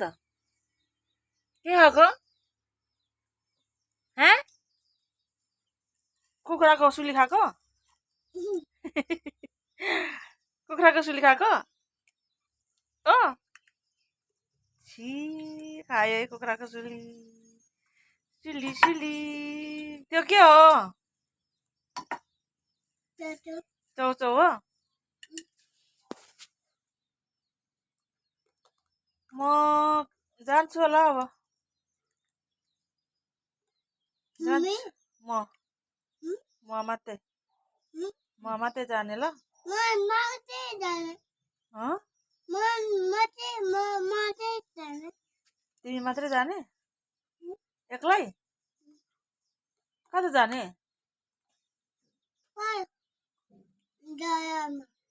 त के खाएको हैं कुखुराको सुली खाएको कुखुराको सुली खाएको ओ छि खायो है कुखुराको सुली सुली सुली त्यो के हो चौचौ हो म जान्छु होला अब जान्छु म मात्रै जाने ल तिमी मात्रै जाने एक्लै कता जाने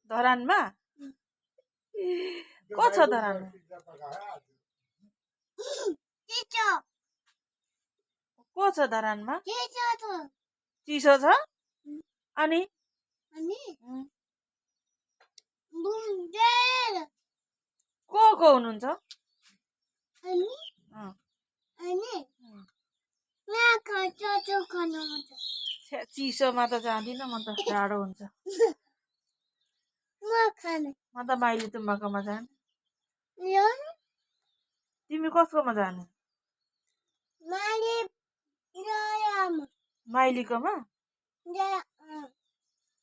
धरानमा को छ धरानमा को छ धरानमा चिसो छ अनि को हुनुहुन्छ चिसोमा त जाँदिनँ म त जाडो हुन्छ म त माइली तुम्बाकोमा जाने तिमी कसकोमा जाने माइलीकोमा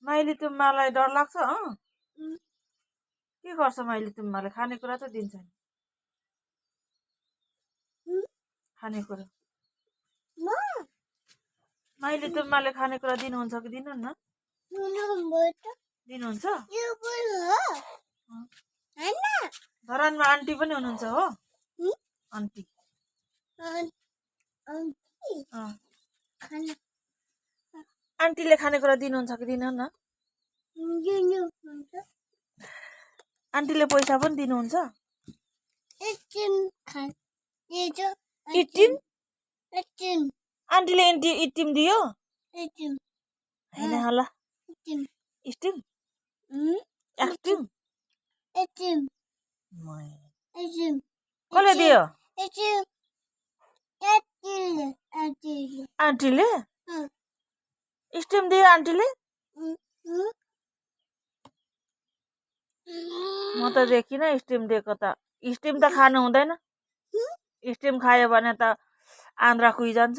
माइली तुम्बालाई डर लाग्छ के गर्छ माइली तुम्बाले खानेकुरा त दिन्छ नि खानेकुरा माइली तुम्बाले खानेकुरा दिनुहुन्छ कि दिनुहुन्न दिनुहुन्छ धरानमा आन्टी पनि हुनुहुन्छ हो आन्टी आन्टीले खानेकुरा दिनुहुन्छ कि दिनुहुन्न आन्टीले पैसा पनि दिनुहुन्छ इटिम आन्टीले इटिम दियो होइन होला स्टिम एक्टिम कसले दियो आन्टीले स्टिम दियो आन्टीले म त देखिनँ स्टिम दिएको त स्टिम त खानु हुँदैन स्टिम खायो भने त आन्द्रा खुइजान्छ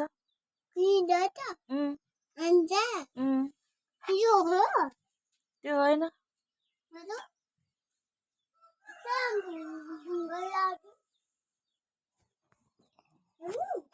त्यो होइन